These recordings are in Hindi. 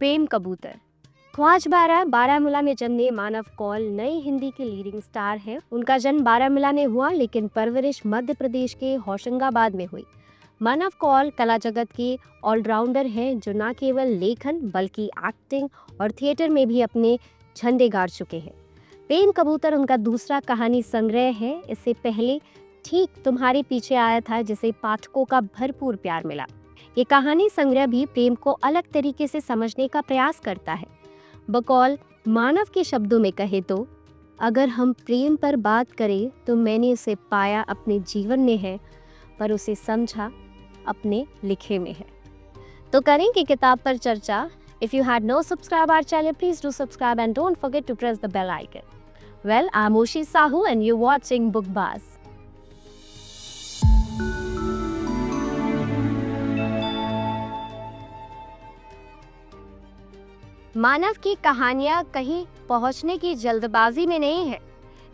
प्रेम कबूतर। ख्वाजबारा बारामूला में जन्मे मानव कौल नई हिंदी के लीडिंग स्टार हैं। उनका जन्म बारामूला में हुआ, लेकिन परवरिश मध्य प्रदेश के होशंगाबाद में हुई। मानव कौल कला जगत के ऑलराउंडर हैं, जो न केवल लेखन बल्कि एक्टिंग और थिएटर में भी अपने झंडे गाड़ चुके हैं। प्रेम कबूतर उनका दूसरा कहानी संग्रह है। इससे पहले ठीक तुम्हारे पीछे आया था, जिसे पाठकों का भरपूर प्यार मिला। ये कहानी संग्रह भी प्रेम को अलग तरीके से समझने का प्रयास करता है। बकौल मानव के शब्दों में कहे तो, अगर हम प्रेम पर बात करें तो मैंने उसे पाया अपने जीवन में है, पर उसे समझा अपने लिखे में है। तो करेंगे किताब पर चर्चा। If you had no subscribe our channel, please do subscribe and don't forget to press the bell icon. Well, I'm Oshi Sahu and you're watching Bookbuzz. मानव की कहानियां कहीं पहुंचने की जल्दबाजी में नहीं है।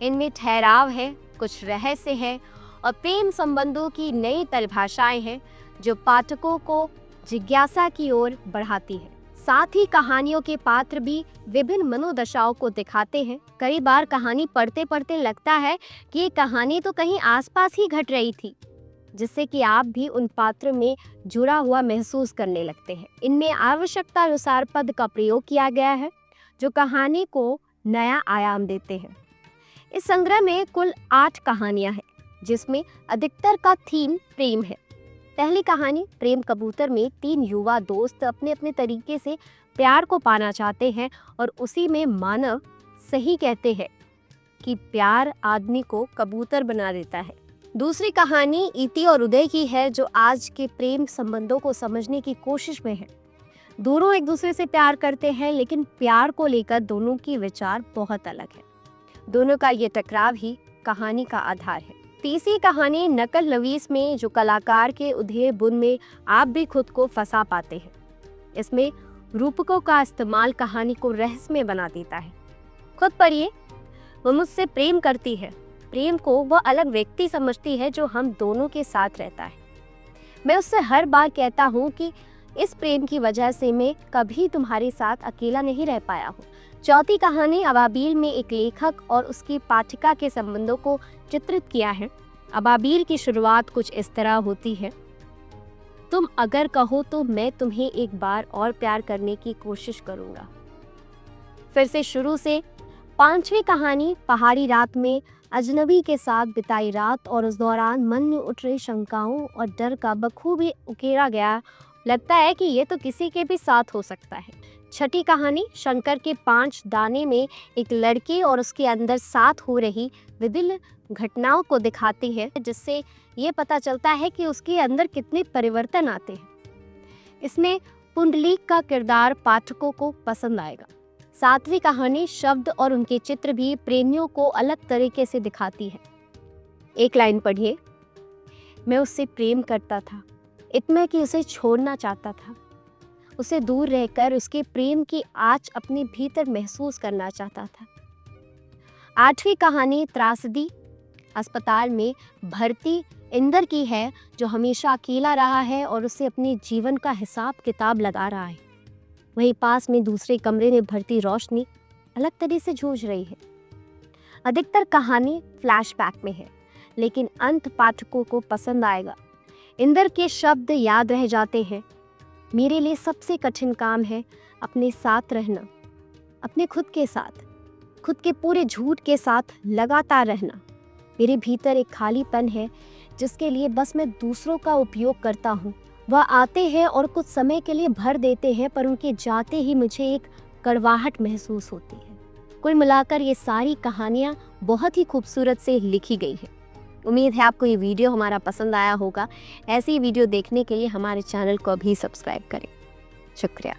इनमें ठहराव है, कुछ रहस्य है और प्रेम संबंधों की नई परिभाषाएं हैं, जो पाठकों को जिज्ञासा की ओर बढ़ाती है। साथ ही कहानियों के पात्र भी विभिन्न मनोदशाओं को दिखाते हैं। कई बार कहानी पढ़ते पढ़ते लगता है कि ये कहानी तो कहीं आसपास ही घट रही थी, जिससे कि आप भी उन पात्रों में जुड़ा हुआ महसूस करने लगते हैं। इनमें आवश्यकता अनुसार पद का प्रयोग किया गया है, जो कहानी को नया आयाम देते हैं। इस संग्रह में कुल 8 कहानियां हैं, जिसमें अधिकतर का थीम प्रेम है। पहली कहानी प्रेम कबूतर में 3 युवा दोस्त अपने अपने तरीके से प्यार को पाना चाहते हैं और उसी में मानव सही कहते हैं कि प्यार आदमी को कबूतर बना देता है। दूसरी कहानी इति और उदय की है, जो आज के प्रेम संबंधों को समझने की कोशिश में है। दोनों एक दूसरे से प्यार करते हैं, लेकिन प्यार को लेकर दोनों की विचार बहुत अलग है। दोनों का ये टकराव ही कहानी का आधार है। तीसरी कहानी नकल नवीस में, जो कलाकार के उधेड़ बुन में आप भी खुद को फंसा पाते हैं। इसमें रूपकों का इस्तेमाल कहानी को रहस्यमय बना देता है। खुद पढ़िए। वो मुझसे प्रेम करती है। प्रेम को वह अलग व्यक्ति समझती है जो हम दोनों के साथ रहता है। मैं उससे हर बार कहता हूँ कि इस प्रेम की वजह से मैं कभी तुम्हारे साथ अकेला नहीं रह पाया हूँ। चौथी कहानी अबाबिल में एक लेखक और उसकी पाठिका के संबंधों को चित्रित किया है। अबाबिल की शुरुआत कुछ इस तरह होती है, तुम अगर कहो तो मैं तुम्हें एक बार और प्यार करने की कोशिश करूँगा। फिर से शुरू से। पांचवी कहानी पहाड़ी रात में अजनबी के साथ बिताई रात और उस दौरान मन में उठ रही शंकाओं और डर का बखूबी उकेरा गया। लगता है कि ये तो किसी के भी साथ हो सकता है। छठी कहानी शंकर के 5 दाने में एक लड़की और उसके अंदर साथ हो रही विभिन्न घटनाओं को दिखाती है, जिससे ये पता चलता है कि उसके अंदर कितने परिवर्तन आते हैं। इसमें पुंडलीक का किरदार पाठकों को पसंद आएगा। 7वीं कहानी शब्द और उनके चित्र भी प्रेमियों को अलग तरीके से दिखाती है। एक लाइन पढ़िए। मैं उससे प्रेम करता था, इतना कि उसे छोड़ना चाहता था। उसे दूर रहकर उसके प्रेम की आँच अपने भीतर महसूस करना चाहता था। 8वीं कहानी त्रासदी अस्पताल में भर्ती इंदर की है, जो हमेशा अकेला रहा है और उसे अपने जीवन का हिसाब किताब लगा रहा है। वहीं पास में दूसरे कमरे में भर्ती रोशनी अलग तरह से जूझ रही है। अधिकतर कहानी फ्लैशबैक में है, लेकिन अंत पाठकों को पसंद आएगा। इंदर के शब्द याद रह जाते हैं। मेरे लिए सबसे कठिन काम है अपने साथ रहना, अपने खुद के साथ, खुद के पूरे झूठ के साथ लगातार रहना। मेरे भीतर एक खालीपन है, जिसके लिए बस मैं दूसरों का उपयोग करता हूँ। वह आते हैं और कुछ समय के लिए भर देते हैं, पर उनके जाते ही मुझे एक कड़वाहट महसूस होती है। कुल मिलाकर ये सारी कहानियाँ बहुत ही खूबसूरत से लिखी गई है। उम्मीद है आपको ये वीडियो हमारा पसंद आया होगा। ऐसी वीडियो देखने के लिए हमारे चैनल को अभी सब्सक्राइब करें। शुक्रिया।